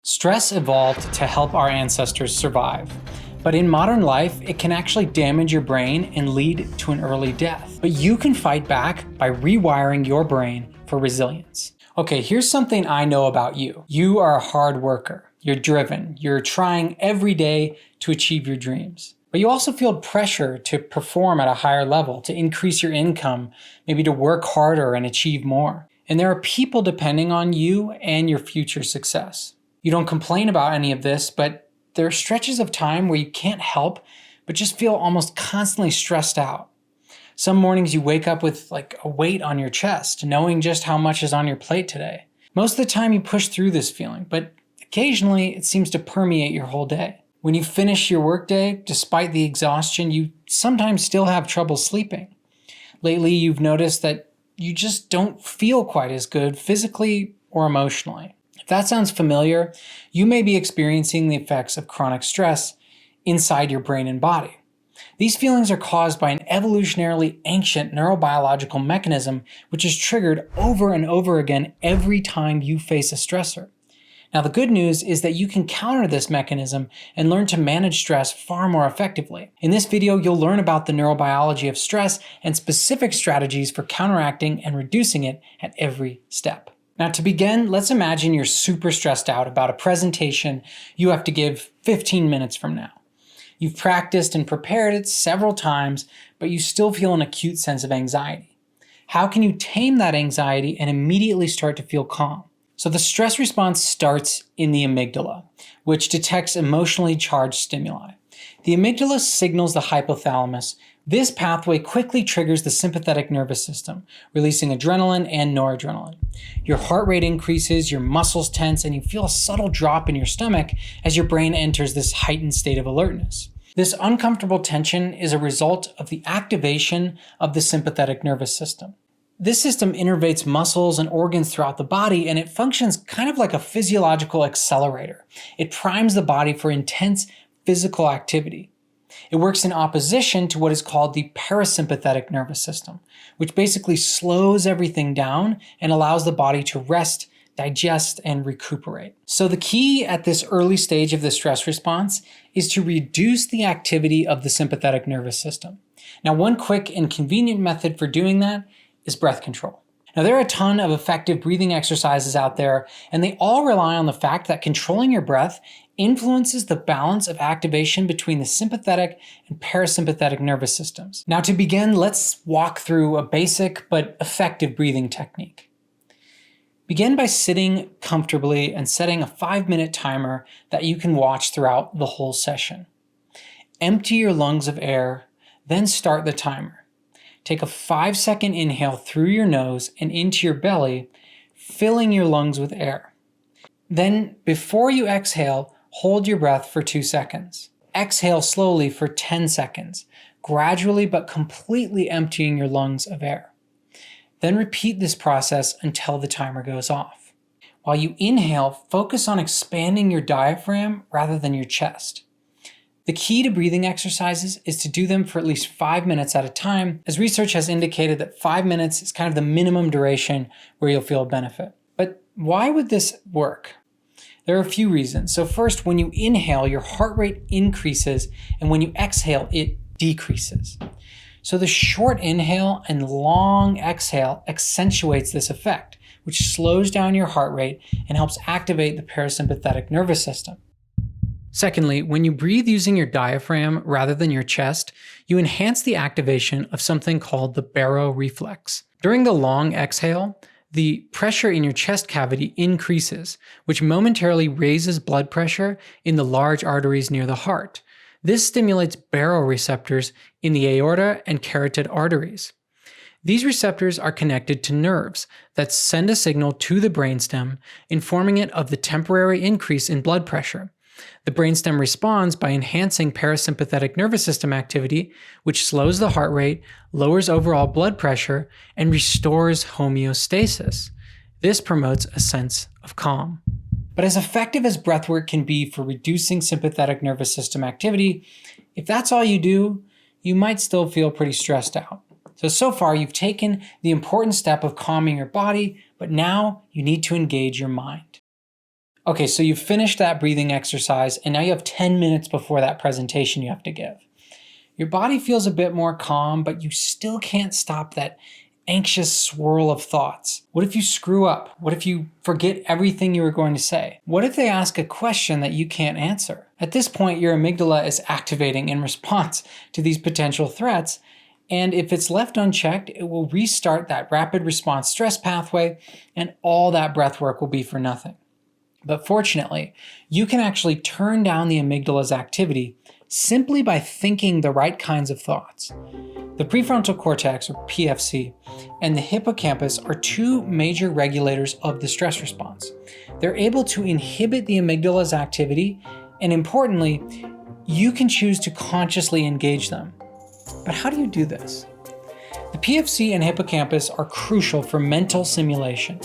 Stress evolved to help our ancestors survive. But in modern life, it can actually damage your brain and lead to an early death. But you can fight back by rewiring your brain for resilience. Okay, here's something I know about you. You are a hard worker. You're driven. You're trying every day to achieve your dreams. But you also feel pressure to perform at a higher level, to increase your income, maybe to work harder and achieve more. And there are people depending on you and your future success. You don't complain about any of this, but there are stretches of time where you can't help but just feel almost constantly stressed out. Some mornings you wake up with like a weight on your chest, knowing just how much is on your plate today. Most of the time you push through this feeling, but occasionally it seems to permeate your whole day. When you finish your workday, despite the exhaustion, you sometimes still have trouble sleeping. Lately, you've noticed that you just don't feel quite as good physically or emotionally. If that sounds familiar, you may be experiencing the effects of chronic stress inside your brain and body. These feelings are caused by an evolutionarily ancient neurobiological mechanism which is triggered over and over again every time you face a stressor. Now, the good news is that you can counter this mechanism and learn to manage stress far more effectively. In this video, you'll learn about the neurobiology of stress and specific strategies for counteracting and reducing it at every step. Now, to begin, let's imagine you're super stressed out about a presentation you have to give 15 minutes from now. You've practiced and prepared it several times, but you still feel an acute sense of anxiety. How can you tame that anxiety and immediately start to feel calm? So the stress response starts in the amygdala, which detects emotionally charged stimuli. The amygdala signals the hypothalamus. This pathway quickly triggers the sympathetic nervous system, releasing adrenaline and noradrenaline. Your heart rate increases, your muscles tense, and you feel a subtle drop in your stomach as your brain enters this heightened state of alertness. This uncomfortable tension is a result of the activation of the sympathetic nervous system. This system innervates muscles and organs throughout the body, and it functions kind of like a physiological accelerator. It primes the body for intense physical activity. It works in opposition to what is called the parasympathetic nervous system, which basically slows everything down and allows the body to rest, digest, and recuperate. So the key at this early stage of the stress response is to reduce the activity of the sympathetic nervous system. Now, one quick and convenient method for doing that is breath control. Now, there are a ton of effective breathing exercises out there, and they all rely on the fact that controlling your breath influences the balance of activation between the sympathetic and parasympathetic nervous systems. Now, to begin, let's walk through a basic but effective breathing technique. Begin by sitting comfortably and setting a 5-minute timer that you can watch throughout the whole session. Empty your lungs of air, then start the timer. Take a 5-second inhale through your nose and into your belly, filling your lungs with air. Then, before you exhale, hold your breath for 2 seconds. Exhale slowly for 10 seconds, gradually but completely emptying your lungs of air. Then repeat this process until the timer goes off. While you inhale, focus on expanding your diaphragm rather than your chest. The key to breathing exercises is to do them for at least 5 minutes at a time, as research has indicated that 5 minutes is kind of the minimum duration where you'll feel benefit. But why would this work? There are a few reasons. So first, when you inhale, your heart rate increases, and when you exhale, it decreases. So the short inhale and long exhale accentuates this effect, which slows down your heart rate and helps activate the parasympathetic nervous system. Secondly, when you breathe using your diaphragm rather than your chest, you enhance the activation of something called the baroreflex. During the long exhale, the pressure in your chest cavity increases, which momentarily raises blood pressure in the large arteries near the heart. This stimulates baroreceptors in the aorta and carotid arteries. These receptors are connected to nerves that send a signal to the brainstem, informing it of the temporary increase in blood pressure. The brainstem responds by enhancing parasympathetic nervous system activity, which slows the heart rate, lowers overall blood pressure, and restores homeostasis. This promotes a sense of calm. But as effective as breathwork can be for reducing sympathetic nervous system activity, if that's all you do, you might still feel pretty stressed out. So far you've taken the important step of calming your body, but now you need to engage your mind. Okay, so you've finished that breathing exercise and now you have 10 minutes before that presentation you have to give. Your body feels a bit more calm, but you still can't stop that anxious swirl of thoughts. What if you screw up? What if you forget everything you were going to say? What if they ask a question that you can't answer? At this point, your amygdala is activating in response to these potential threats, and if it's left unchecked, it will restart that rapid response stress pathway, and all that breath work will be for nothing. But fortunately, you can actually turn down the amygdala's activity simply by thinking the right kinds of thoughts. The prefrontal cortex, or PFC, and the hippocampus are two major regulators of the stress response. They're able to inhibit the amygdala's activity, and importantly, you can choose to consciously engage them. But how do you do this? The PFC and hippocampus are crucial for mental simulation,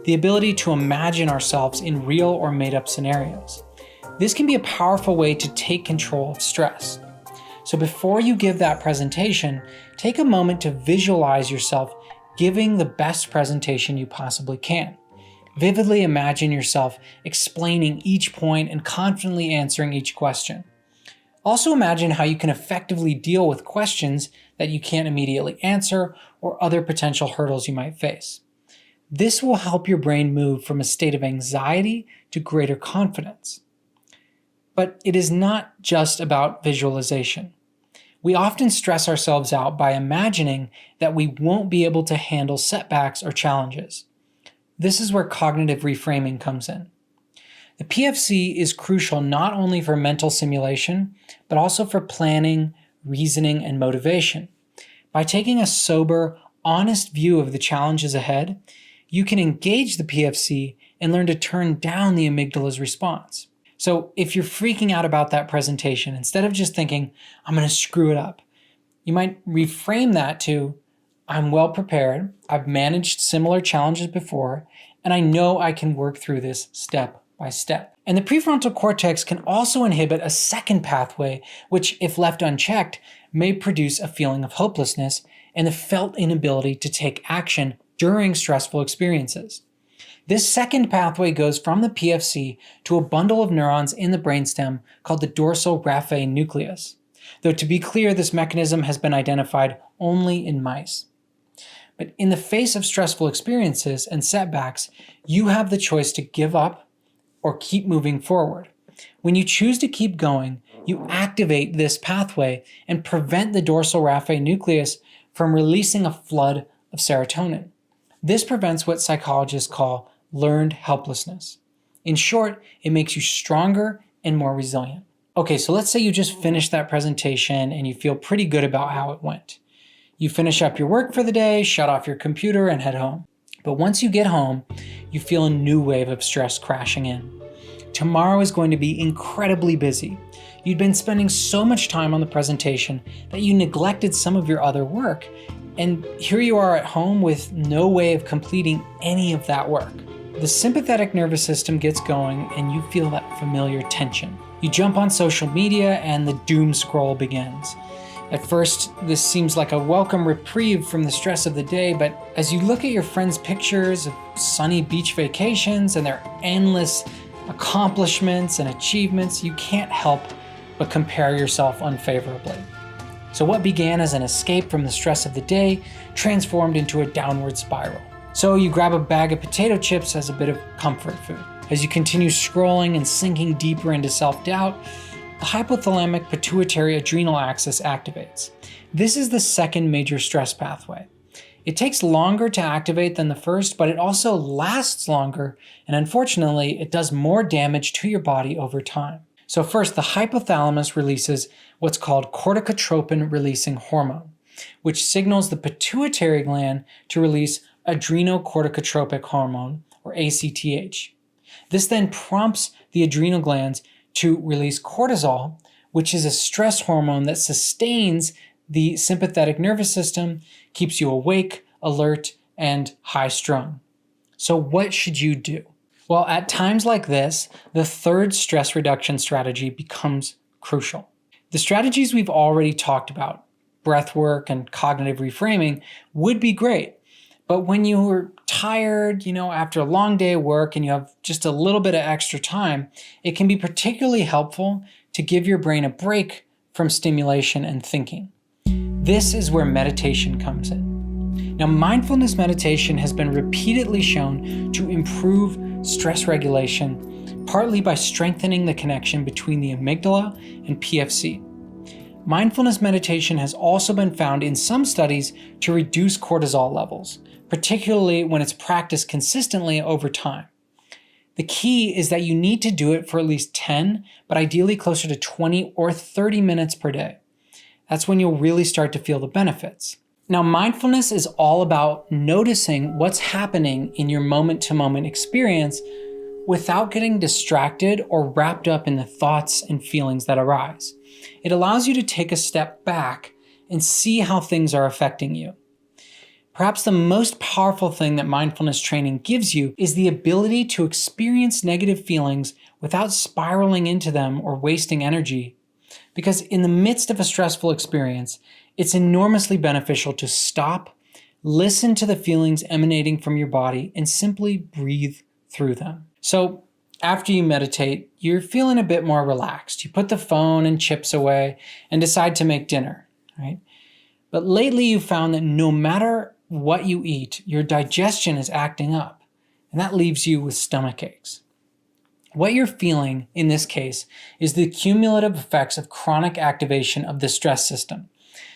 the ability to imagine ourselves in real or made-up scenarios. This can be a powerful way to take control of stress. So before you give that presentation, take a moment to visualize yourself giving the best presentation you possibly can. Vividly imagine yourself explaining each point and confidently answering each question. Also imagine how you can effectively deal with questions that you can't immediately answer or other potential hurdles you might face. This will help your brain move from a state of anxiety to greater confidence. But it is not just about visualization. We often stress ourselves out by imagining that we won't be able to handle setbacks or challenges. This is where cognitive reframing comes in. The PFC is crucial not only for mental simulation, but also for planning, reasoning, and motivation. By taking a sober, honest view of the challenges ahead, you can engage the PFC and learn to turn down the amygdala's response. So if you're freaking out about that presentation, instead of just thinking, I'm going to screw it up, you might reframe that to, I'm well prepared, I've managed similar challenges before, and I know I can work through this step by step. And the prefrontal cortex can also inhibit a second pathway, which, if left unchecked, may produce a feeling of hopelessness and the felt inability to take action during stressful experiences. This second pathway goes from the PFC to a bundle of neurons in the brainstem called the dorsal raphe nucleus. Though to be clear, this mechanism has been identified only in mice. But in the face of stressful experiences and setbacks, you have the choice to give up or keep moving forward. When you choose to keep going, you activate this pathway and prevent the dorsal raphe nucleus from releasing a flood of serotonin. This prevents what psychologists call learned helplessness. In short, it makes you stronger and more resilient. Okay, so let's say you just finished that presentation and you feel pretty good about how it went. You finish up your work for the day, shut off your computer, and head home. But once you get home, you feel a new wave of stress crashing in. Tomorrow is going to be incredibly busy. You'd been spending so much time on the presentation that you neglected some of your other work, and here you are at home with no way of completing any of that work. The sympathetic nervous system gets going and you feel that familiar tension. You jump on social media and the doom scroll begins. At first, this seems like a welcome reprieve from the stress of the day, but as you look at your friends' pictures of sunny beach vacations and their endless accomplishments and achievements, you can't help but compare yourself unfavorably. So what began as an escape from the stress of the day transformed into a downward spiral. So you grab a bag of potato chips as a bit of comfort food. As you continue scrolling and sinking deeper into self-doubt, the hypothalamic-Pituitary-Adrenal axis activates. This is the second major stress pathway. It takes longer to activate than the first, but it also lasts longer, and unfortunately, it does more damage to your body over time. So first, the hypothalamus releases what's called corticotropin-releasing hormone, which signals the pituitary gland to release adrenocorticotropic hormone, or ACTH. This then prompts the adrenal glands to release cortisol, which is a stress hormone that sustains the sympathetic nervous system, keeps you awake, alert, and high-strung. So what should you do? Well, at times like this, the third stress reduction strategy becomes crucial. The strategies we've already talked about, breathwork and cognitive reframing, would be great, But when you're tired, after a long day of work and you have just a little bit of extra time, it can be particularly helpful to give your brain a break from stimulation and thinking. This is where meditation comes in. Now, mindfulness meditation has been repeatedly shown to improve stress regulation, partly by strengthening the connection between the amygdala and PFC. Mindfulness meditation has also been found in some studies to reduce cortisol levels, particularly when it's practiced consistently over time. The key is that you need to do it for at least 10, but ideally closer to 20 or 30 minutes per day. That's when you'll really start to feel the benefits. Now, mindfulness is all about noticing what's happening in your moment-to-moment experience without getting distracted or wrapped up in the thoughts and feelings that arise. It allows you to take a step back and see how things are affecting you. Perhaps the most powerful thing that mindfulness training gives you is the ability to experience negative feelings without spiraling into them or wasting energy. Because in the midst of a stressful experience, it's enormously beneficial to stop, listen to the feelings emanating from your body, and simply breathe through them. So after you meditate, you're feeling a bit more relaxed. You put the phone and chips away and decide to make dinner, right? But lately you found that no matter what you eat, your digestion is acting up, and that leaves you with stomach aches. What you're feeling in this case is the cumulative effects of chronic activation of the stress system,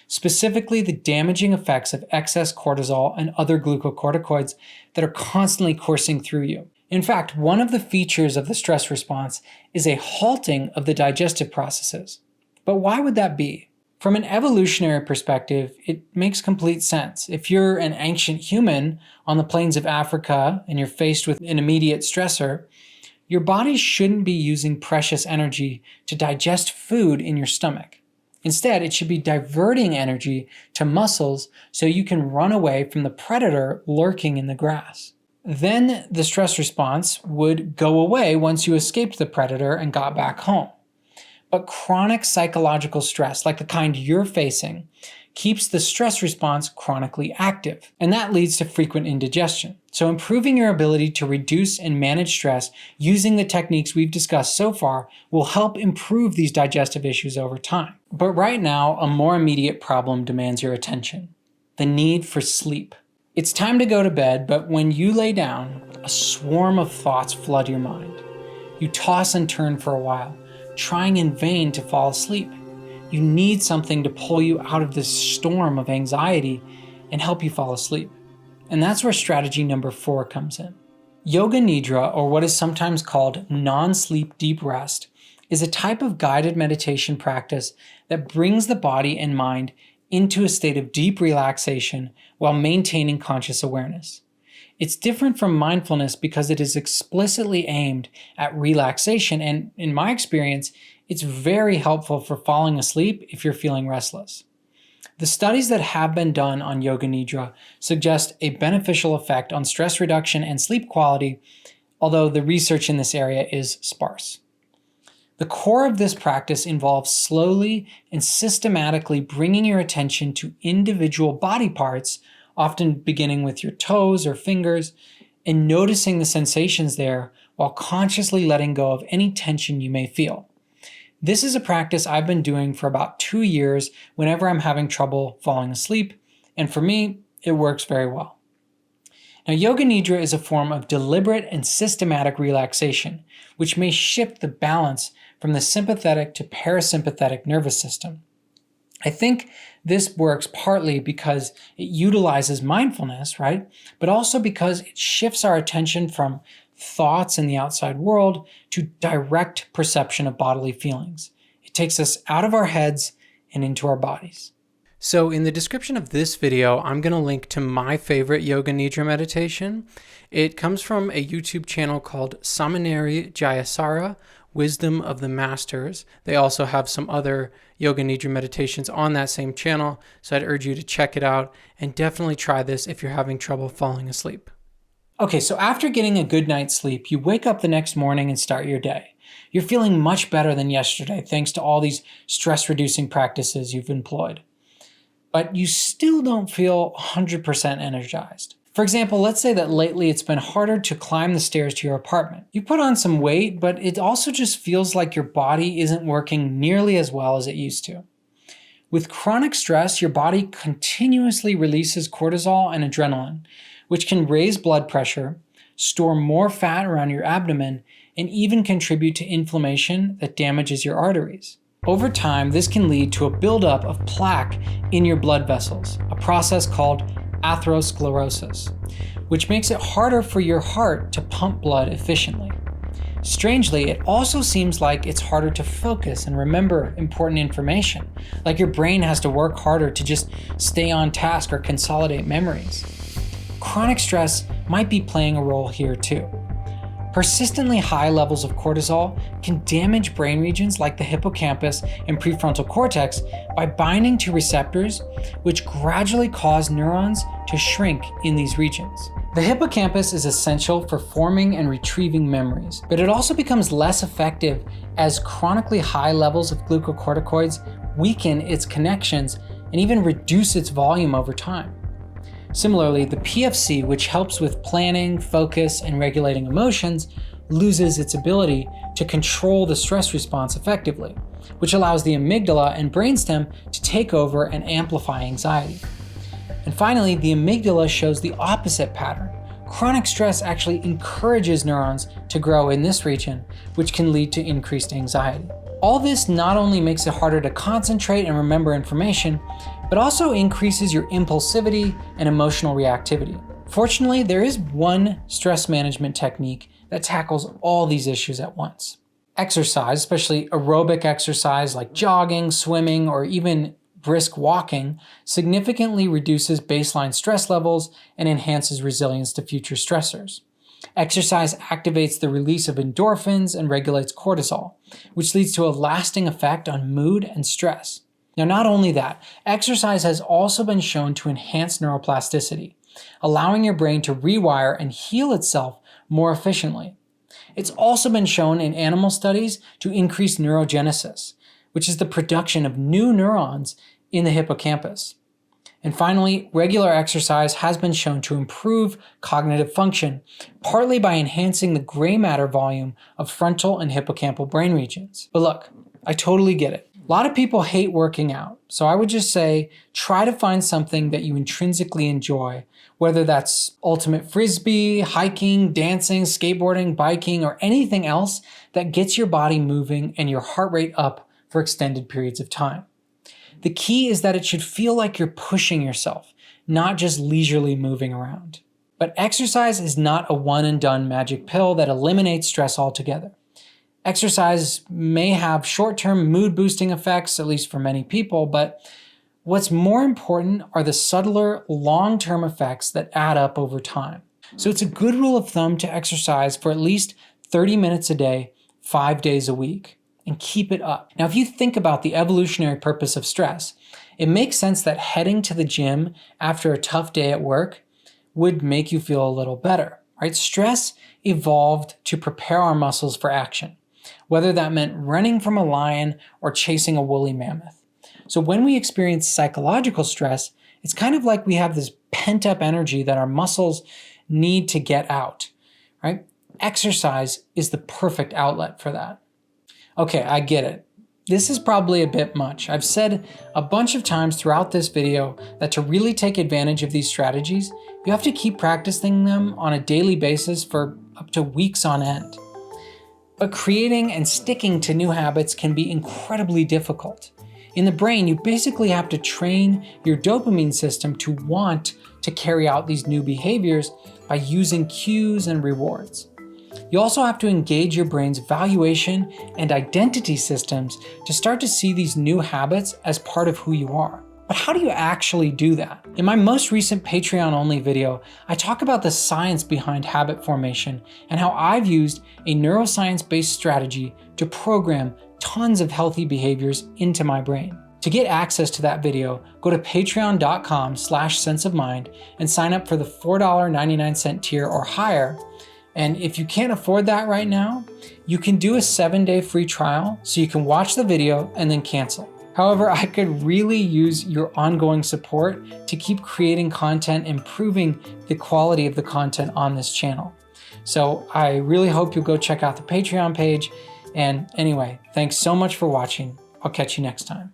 specifically the damaging effects of excess cortisol and other glucocorticoids that are constantly coursing through you. In fact, one of the features of the stress response is a halting of the digestive processes. But why would that be? From an evolutionary perspective, it makes complete sense. If you're an ancient human on the plains of Africa and you're faced with an immediate stressor, your body shouldn't be using precious energy to digest food in your stomach. Instead, it should be diverting energy to muscles so you can run away from the predator lurking in the grass. Then the stress response would go away once you escaped the predator and got back home. But chronic psychological stress, like the kind you're facing, keeps the stress response chronically active, and that leads to frequent indigestion. So improving your ability to reduce and manage stress using the techniques we've discussed so far will help improve these digestive issues over time. But right now, a more immediate problem demands your attention: the need for sleep. It's time to go to bed, but when you lay down, a swarm of thoughts flood your mind. You toss and turn for a while, trying in vain to fall asleep. You need something to pull you out of this storm of anxiety and help you fall asleep. And that's where strategy number 4 comes in. Yoga Nidra, or what is sometimes called non-sleep deep rest, is a type of guided meditation practice that brings the body and mind into a state of deep relaxation while maintaining conscious awareness. It's different from mindfulness because it is explicitly aimed at relaxation, and in my experience, it's very helpful for falling asleep if you're feeling restless. The studies that have been done on Yoga Nidra suggest a beneficial effect on stress reduction and sleep quality, although the research in this area is sparse. The core of this practice involves slowly and systematically bringing your attention to individual body parts, often beginning with your toes or fingers, and noticing the sensations there while consciously letting go of any tension you may feel. This is a practice I've been doing for about 2 years whenever I'm having trouble falling asleep, and for me, it works very well. Now, Yoga Nidra is a form of deliberate and systematic relaxation, which may shift the balance from the sympathetic to parasympathetic nervous system. I think this works partly because it utilizes mindfulness, right? But also because it shifts our attention from thoughts in the outside world to direct perception of bodily feelings. It takes us out of our heads and into our bodies. So in the description of this video, I'm going to link to my favorite Yoga Nidra meditation. It comes from a YouTube channel called Samaneri Jayasara, Wisdom of the Masters. They also have some other Yoga Nidra meditations on that same channel, so I'd urge you to check it out and definitely try this if you're having trouble falling asleep. Okay, so after getting a good night's sleep, you wake up the next morning and start your day. You're feeling much better than yesterday thanks to all these stress-reducing practices you've employed. But you still don't feel 100% energized. For example, let's say that lately it's been harder to climb the stairs to your apartment. You put on some weight, but it also just feels like your body isn't working nearly as well as it used to. With chronic stress, your body continuously releases cortisol and adrenaline, which can raise blood pressure, store more fat around your abdomen, and even contribute to inflammation that damages your arteries. Over time, this can lead to a buildup of plaque in your blood vessels, a process called atherosclerosis, which makes it harder for your heart to pump blood efficiently. Strangely, it also seems like it's harder to focus and remember important information, like your brain has to work harder to just stay on task or consolidate memories. Chronic stress might be playing a role here too. Persistently high levels of cortisol can damage brain regions like the hippocampus and prefrontal cortex by binding to receptors, which gradually cause neurons to shrink in these regions. The hippocampus is essential for forming and retrieving memories, but it also becomes less effective as chronically high levels of glucocorticoids weaken its connections and even reduce its volume over time. Similarly, the PFC, which helps with planning, focus, and regulating emotions, loses its ability to control the stress response effectively, which allows the amygdala and brainstem to take over and amplify anxiety. And finally, the amygdala shows the opposite pattern. Chronic stress actually encourages neurons to grow in this region, which can lead to increased anxiety. All this not only makes it harder to concentrate and remember information, but also increases your impulsivity and emotional reactivity. Fortunately, there is one stress management technique that tackles all these issues at once. Exercise, especially aerobic exercise like jogging, swimming, or even brisk walking, significantly reduces baseline stress levels and enhances resilience to future stressors. Exercise activates the release of endorphins and regulates cortisol, which leads to a lasting effect on mood and stress. Now, not only that, exercise has also been shown to enhance neuroplasticity, allowing your brain to rewire and heal itself more efficiently. It's also been shown in animal studies to increase neurogenesis, which is the production of new neurons in the hippocampus. And finally, regular exercise has been shown to improve cognitive function, partly by enhancing the gray matter volume of frontal and hippocampal brain regions. But look, I totally get it. A lot of people hate working out, so I would just say try to find something that you intrinsically enjoy, whether that's ultimate frisbee, hiking, dancing, skateboarding, biking, or anything else that gets your body moving and your heart rate up for extended periods of time. The key is that it should feel like you're pushing yourself, not just leisurely moving around. But exercise is not a one-and-done magic pill that eliminates stress altogether. Exercise may have short-term mood-boosting effects, at least for many people, but what's more important are the subtler, long-term effects that add up over time. So it's a good rule of thumb to exercise for at least 30 minutes a day, 5 days a week, and keep it up. Now, if you think about the evolutionary purpose of stress, it makes sense that heading to the gym after a tough day at work would make you feel a little better, right? Stress evolved to prepare our muscles for action, whether that meant running from a lion or chasing a woolly mammoth. So when we experience psychological stress, it's kind of like we have this pent-up energy that our muscles need to get out, right? Exercise is the perfect outlet for that. Okay, I get it. This is probably a bit much. I've said a bunch of times throughout this video that to really take advantage of these strategies, you have to keep practicing them on a daily basis for up to weeks on end. But creating and sticking to new habits can be incredibly difficult. In the brain, you basically have to train your dopamine system to want to carry out these new behaviors by using cues and rewards. You also have to engage your brain's valuation and identity systems to start to see these new habits as part of who you are. But how do you actually do that? In my most recent Patreon-only video, I talk about the science behind habit formation and how I've used a neuroscience-based strategy to program tons of healthy behaviors into my brain. To get access to that video, go to patreon.com/senseofmind and sign up for the $4.99 tier or higher. And if you can't afford that right now, you can do a 7-day free trial so you can watch the video and then cancel. However, I could really use your ongoing support to keep creating content, improving the quality of the content on this channel. So I really hope you'll go check out the Patreon page. And anyway, thanks so much for watching. I'll catch you next time.